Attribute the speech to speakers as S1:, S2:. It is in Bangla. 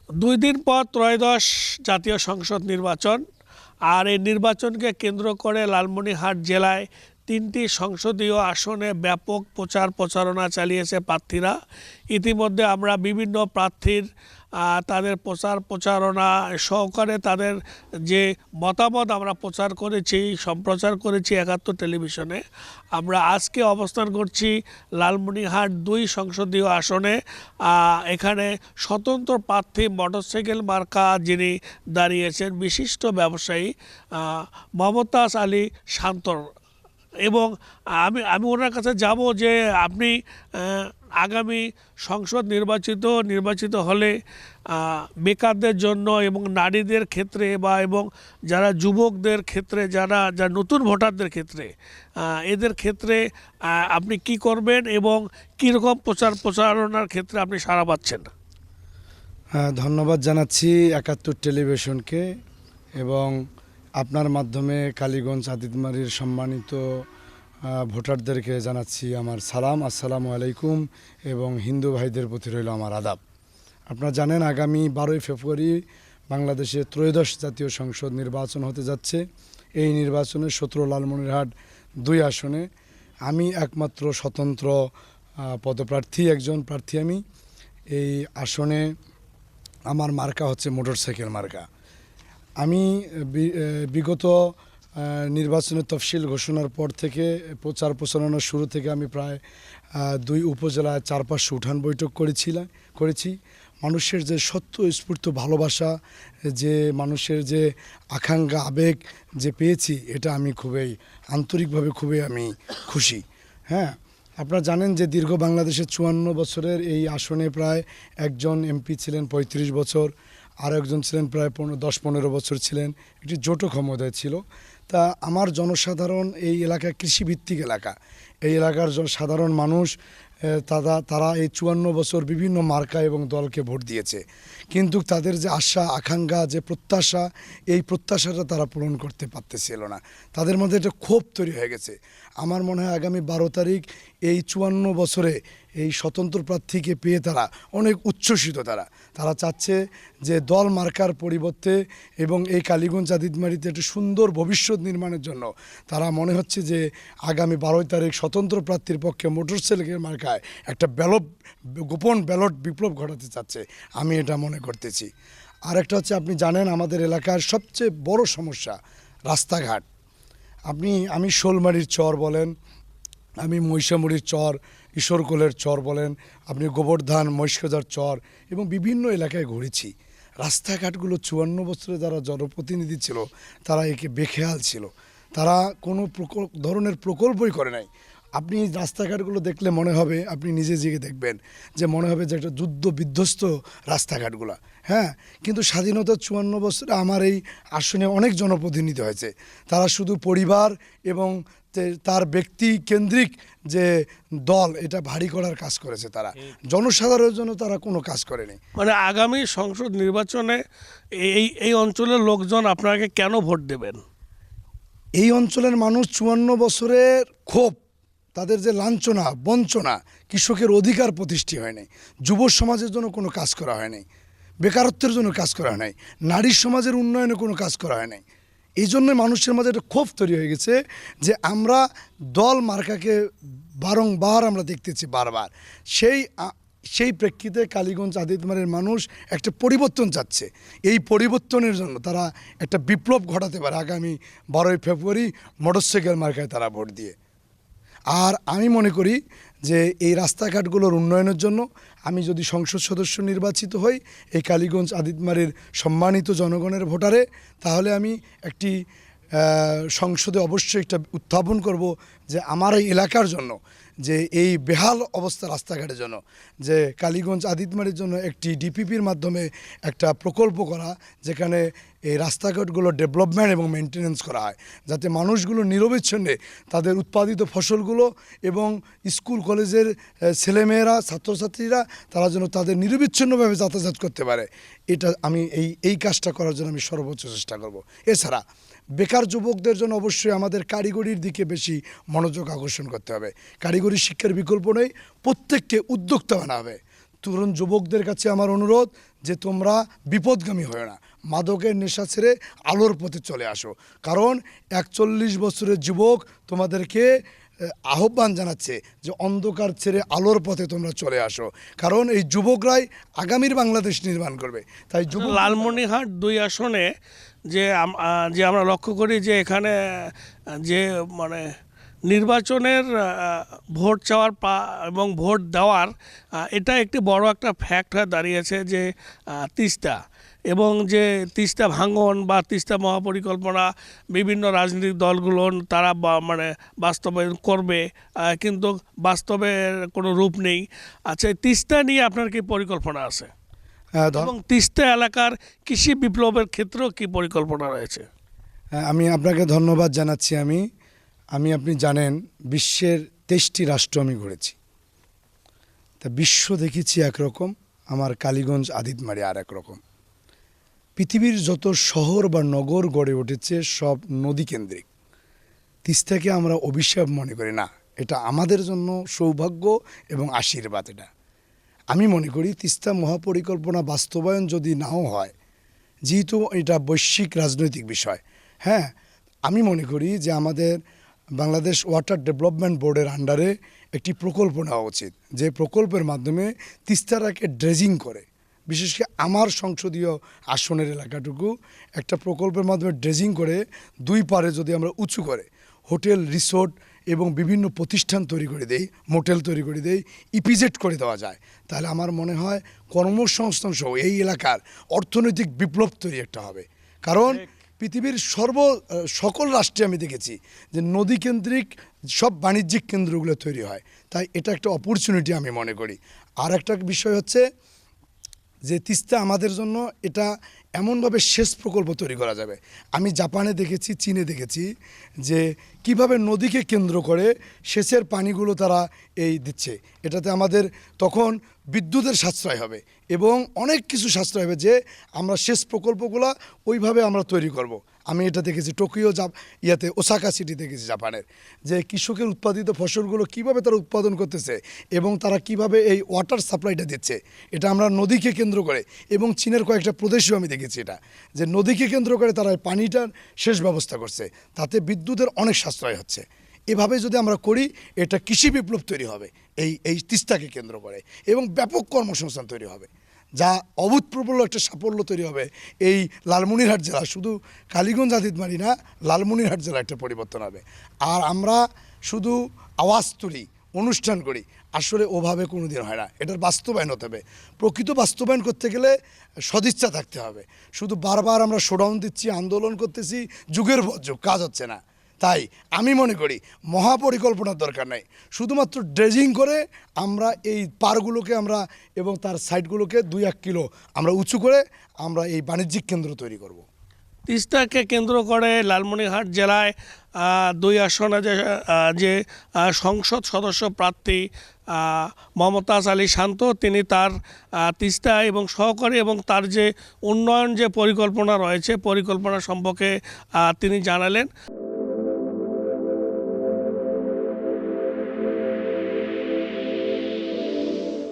S1: দুই দিন পর ত্রয়োদশ জাতীয় সংসদ নির্বাচন। আর এই নির্বাচনকে কেন্দ্র করে লালমনিরহাট জেলায় 3টি সংসদীয় আসনে ব্যাপক প্রচারণা চালিয়েছে প্রার্থীরা। ইতিমধ্যে আমরা বিভিন্ন প্রার্থীর তাদের প্রচারণা সহকারে তাদের যে মতামত আমরা সম্প্রচার করেছি ৭১ টেলিভিশনে। আমরা আজকে অবস্থান করছি লালমনিরহাট ২ সংসদীয় আসনে। এখানে স্বতন্ত্র প্রার্থী মোটরসাইকেল মার্কা যিনি দাঁড়িয়েছেন বিশিষ্ট ব্যবসায়ী মমতাজ আলী শান্তর, এবং আমি ওনার কাছে যাব যে আপনি আগামী সংসদ নির্বাচিত হলে বেকারদের জন্য এবং নারীদের ক্ষেত্রে এবং যারা যুবকদের ক্ষেত্রে যারা নতুন ভোটারদের ক্ষেত্রে এদের ক্ষেত্রে আপনি কি করবেন এবং কীরকম প্রচারণার ক্ষেত্রে আপনি সাড়া পাচ্ছেন?
S2: ধন্যবাদ জানাচ্ছি ৭১ টেলিভিশনকে এবং আপনার মাধ্যমে কালীগঞ্জ আদিতমারির সম্মানিত ভোটারদেরকে জানাচ্ছি আমার সালাম, আসসালামু আলাইকুম, এবং হিন্দু ভাইদের প্রতি রইল আমার আদাব। আপনারা জানেন আগামী 12ই ফেব্রুয়ারি বাংলাদেশে ত্রয়োদশ জাতীয় সংসদ নির্বাচন হতে যাচ্ছে। এই নির্বাচনে ১৭ লালমনিরহাট ২ আসনে আমি একমাত্র স্বতন্ত্র পদপ্রার্থী, একজন প্রার্থী। আমি এই আসনে আমার মার্কা হচ্ছে মোটরসাইকেল মার্কা। আমি বিগত নির্বাচনের তফসিল ঘোষণার পর থেকে প্রচারণার শুরু থেকে আমি প্রায় ২ উপজেলায় ৪-৫০০ উঠান বৈঠক করেছি। মানুষের যে স্বতঃস্ফূর্ত ভালোবাসা, যে মানুষের যে আকাঙ্ক্ষা আবেগ যে পেয়েছি, এটা আমি খুবই আন্তরিকভাবে আমি খুশি। হ্যাঁ, আপনারা জানেন যে দীর্ঘ বাংলাদেশের ৫৪ বছরের এই আসনে প্রায় একজন এমপি ছিলেন ৩৫ বছর, আরও একজন ছিলেন প্রায় ১০-১৫ বছর ছিলেন। একটি জোট ক্ষমতায় ছিল। তা আমার জনসাধারণ, এই এলাকা কৃষিভিত্তিক এলাকা, এই এলাকার সাধারণ মানুষ তারা এই ৫৪ বছর বিভিন্ন মার্কা এবং দলকে ভোট দিয়েছে, কিন্তু তাদের যে আশা আকাঙ্ক্ষা যে প্রত্যাশা, এই প্রত্যাশাটা তারা পূরণ করতে পারতেছিল না। তাদের মধ্যে একটা ক্ষোভ তৈরি হয়ে গেছে। আমার মনে হয় আগামী ১২ তারিখ এই ৫৪ বছরে এই স্বতন্ত্র প্রার্থীকে পেয়ে তারা অনেক উচ্ছ্বসিত। তারা চাচ্ছে যে দল মার্কার পরিবর্তে এবং এই কালীগঞ্জ আদিতমারিতে একটা সুন্দর ভবিষ্যৎ নির্মাণের জন্য তারা মনে হচ্ছে যে আগামী ১২ তারিখ স্বতন্ত্র প্রার্থীর পক্ষে মোটরসাইকেল মার্কায় একটা গোপন ব্যালট বিপ্লব ঘটাতে চাচ্ছে। আমি এটা মনে করতেছি। আরেকটা হচ্ছে, আপনি জানেন আমাদের এলাকার সবচেয়ে বড় সমস্যা রাস্তাঘাট। আমি শোলমারির চর বলেন, আমি মহিষামুড়ির চর, ঈশ্বরকোলের চর বলেন, আপনি গোবর্ধন মহিষকাজার চর এবং বিভিন্ন এলাকায় ঘুরেছি। রাস্তাঘাটগুলো ৫৪ বছরে যারা জনপ্রতিনিধি ছিল তারা একে বেখেয়াল ছিল। তারা কোনো ধরনের প্রকল্পই করে নাই। আপনি রাস্তাঘাটগুলো দেখলে মনে হবে, আপনি নিজে দেখবেন যে মনে হবে যে একটা যুদ্ধ বিধ্বস্ত রাস্তাঘাটগুলো। হ্যাঁ, কিন্তু স্বাধীনতার ৫৪ বছরে আমার এই আসনে অনেক জনপ্রতিনিধি হয়েছে। তারা শুধু পরিবার এবং তার ব্যক্তি কেন্দ্রিক যে দল, এটা ভারী করার কাজ করেছে। তারা জনসাধারণের জন্য তারা কোনো কাজ করেনি।
S1: মানে আগামী সংসদ নির্বাচনে এই অঞ্চলের লোকজন আপনাকে কেন ভোট দেবেন?
S2: এই অঞ্চলের মানুষ ৫৪ বছরের ক্ষোভ, তাদের যে লাঞ্ছনা বঞ্চনা, কৃষকের অধিকার প্রতিষ্ঠিত হয় নাই, যুব সমাজের জন্য কোনো কাজ করা হয় নাই, বেকারত্বের জন্য কাজ করা হয় নাই, নারী সমাজের উন্নয়নে কোনো কাজ করা হয় নাই। এই জন্য মানুষের মাঝে একটা ক্ষোভ তৈরি হয়ে গেছে যে আমরা দল মার্কাকে বারংবার আমরা দেখতেছি বারবার। সেই প্রেক্ষিতে কালীগঞ্জ আদিতমারের মানুষ একটা পরিবর্তন চাচ্ছে। এই পরিবর্তনের জন্য তারা একটা বিপ্লব ঘটাতে পারে আগামী 12ই ফেব্রুয়ারি মোটরসাইকেল মার্কায় তারা ভোট দিয়ে। আর আমি মনে করি যে এই রাস্তাঘাটগুলোর উন্নয়নের জন্য আমি যদি সংসদ সদস্য নির্বাচিত হই এই কালীগঞ্জ আদিতমারির সম্মানিত জনগণের ভোটারে, তাহলে আমি একটি সংসদে অবশ্যই একটা উত্থাপন করব যে আমার এই এলাকার জন্য যে এই বেহাল অবস্থা রাস্তাঘাটের জন্য, যে কালীগঞ্জ আদিতমারির জন্য একটি ডিপিপির মাধ্যমে একটা প্রকল্প করা, যেখানে এই রাস্তাঘাটগুলো ডেভেলপমেন্ট এবং মেনটেনেন্স করা হয়, যাতে মানুষগুলো নিরবিচ্ছিন্নে তাদের উৎপাদিত ফসলগুলো এবং স্কুল কলেজের ছেলেমেয়েরা ছাত্রছাত্রীরা তারা যেন তাদের নিরবিচ্ছিন্নভাবে যাতায়াত করতে পারে। এটা আমি এই কাজটা করার জন্য আমি সর্বোচ্চ চেষ্টা করব। এছাড়া বেকার যুবকদের জন্য অবশ্যই আমাদের কারিগরির দিকে বেশি মনোযোগ আকর্ষণ করতে হবে। কারিগরি শিক্ষার বিকল্প নেই, প্রত্যেককে উদ্যোক্তা বানানো হবে। তরুণ যুবকদের কাছে আমার অনুরোধ যে তোমরা বিপদগামী হয় না, মাদকের নেশা ছেড়ে আলোর পথে চলে আসো। কারণ 41 বছরের যুবক তোমাদেরকে আহ্বান জানাচ্ছে যে অন্ধকার ছেড়ে আলোর পথে তোমরা চলে আসো, কারণ এই যুবকরাই আগামীর বাংলাদেশ নির্মাণ করবে। তাই
S1: লালমনিরহাট 2 আসনে যে আমরা লক্ষ্য করি যে এখানে যে মানে নির্বাচনের ভোট চাওয়ার এবং ভোট দেওয়ার এটা একটি বড় একটা ফ্যাক্ট হয়ে দাঁড়িয়েছে যে তিস্তা এবং যে তিস্তা ভাঙন বা তিস্তা মহাপরিকল্পনা বিভিন্ন রাজনৈতিক দলগুলো তারা মানে বাস্তবায়ন করবে, কিন্তু বাস্তবের কোনো রূপ নেই। আচ্ছা, তিস্তা নিয়ে আপনার কি পরিকল্পনা আছে এবং তিস্তা এলাকার কৃষি বিপ্লবের ক্ষেত্রেও কি পরিকল্পনা রয়েছে?
S2: আমি আপনাকে ধন্যবাদ জানাচ্ছি। আপনি জানেন বিশ্বের 23টি রাষ্ট্র আমি ঘুরেছি। তা বিশ্ব দেখেছি একরকম, আমার কালীগঞ্জ আদিতমারি আর একরকম। পৃথিবীর যত শহর বা নগর গড়ে উঠেছে সব নদী কেন্দ্রিক। তিস্তাকে আমরা অভিশাপ মনে করি না, এটা আমাদের জন্য সৌভাগ্য এবং আশীর্বাদ। এটা আমি মনে করি তিস্তা মহাপরিকল্পনা বাস্তবায়ন যদি নাও হয়, যেহেতু এটা বৈশ্বিক রাজনৈতিক বিষয়, হ্যাঁ, আমি মনে করি যে আমাদের বাংলাদেশ ওয়াটার ডেভেলপমেন্ট বোর্ডের আন্ডারে একটি প্রকল্প নেওয়া উচিত, যে প্রকল্পের মাধ্যমে তিস্তাটাকে ড্রেজিং করে, বিশেষ করে আমার সংসদীয় আসনের এলাকাটুকু একটা প্রকল্পের মাধ্যমে ড্রেজিং করে 2 পারে যদি আমরা উঁচু করে হোটেল, রিসোর্ট এবং বিভিন্ন প্রতিষ্ঠান তৈরি করে দেই, মোটেল তৈরি করে দেই, ইপিজেড করে দেওয়া যায়, তাহলে আমার মনে হয় কর্মসংস্থান সহ এই এলাকার অর্থনৈতিক বিপ্লব তৈরি একটা হবে। কারণ পৃথিবীর সকল রাষ্ট্রে আমি দেখেছি যে নদী কেন্দ্রিক সব বাণিজ্যিক কেন্দ্রগুলো তৈরি হয়, তাই এটা একটা অপরচুনিটি আমি মনে করি। আর একটা বিষয় হচ্ছে যে তিস্তা আমাদের জন্য এটা এমনভাবে সেচ প্রকল্প তৈরি করা যাবে। আমি জাপানে দেখেছি, চীনে দেখেছি যে কিভাবে নদীকে কেন্দ্র করে সেচের পানিগুলো তারা দিচ্ছে। এটাতে আমাদের তখন বিদ্যুতের সাশ্রয় হবে এবং অনেক কিছু সাশ্রয় হবে, যে আমরা সেচ প্রকল্পগুলো ওইভাবে আমরা তৈরি করব। আমি এটা দেখেছি টোকিও ওসাকা সিটি দেখেছি জাপানের, যে কৃষকের উৎপাদিত ফসলগুলো কিভাবে তারা উৎপাদন করতেছে এবং তারা কিভাবে এই ওয়াটার সাপ্লাইটা দিচ্ছে। এটা আমরা নদীকে কেন্দ্র করে, এবং চীনের কয়েকটা প্রদেশেও আমি দেখেছি এটা, যে নদীকে কেন্দ্র করে তারা পানিটার সেচ ব্যবস্থা করছে, তাতে বিদ্যুতের অনেক সাশ্রয় হচ্ছে। এভাবে যদি আমরা করি, এটা কৃষি বিপ্লব তৈরি হবে এই তিস্তাকে কেন্দ্র করে, এবং ব্যাপক কর্মসংস্থান তৈরি হবে, যা অভূতপূর্ব একটা সাফল্য তৈরি হবে এই লালমনিরহাট জেলা। শুধু কালীগঞ্জ আদিতমারি না, লালমনিরহাট জেলা একটা পরিবর্তন হবে। আর আমরা শুধু আওয়াজ তুলি, অনুষ্ঠান করি, আসলে ওভাবে কোনো দিন হয় না, এটার বাস্তবায়ন হতে হবে। প্রকৃত বাস্তবায়ন করতে গেলে সদিচ্ছা থাকতে হবে। শুধু বারবার আমরা শোডাউন দিচ্ছি, আন্দোলন করতেছি, যুগের পর যুগ কাজ হচ্ছে না। তাই আমি মনে করি মহাপরিকল্পনার দরকার নেই, শুধুমাত্র ড্রেজিং করে আমরা এই পারগুলোকে আমরা এবং তার সাইডগুলোকে 2-1 কিলো আমরা উঁচু করে আমরা এই বাণিজ্যিক কেন্দ্র তৈরি করব।
S1: তিস্তাকে কেন্দ্র করে লালমনিরহাট জেলায় 2 আসনে যে সংসদ সদস্য প্রার্থী মমতাজ আলী শান্ত, তিনি তার তিস্তা এবং সহকারী এবং তার যে উন্নয়ন যে পরিকল্পনা রয়েছে, পরিকল্পনা সম্পর্কে তিনি জানালেন।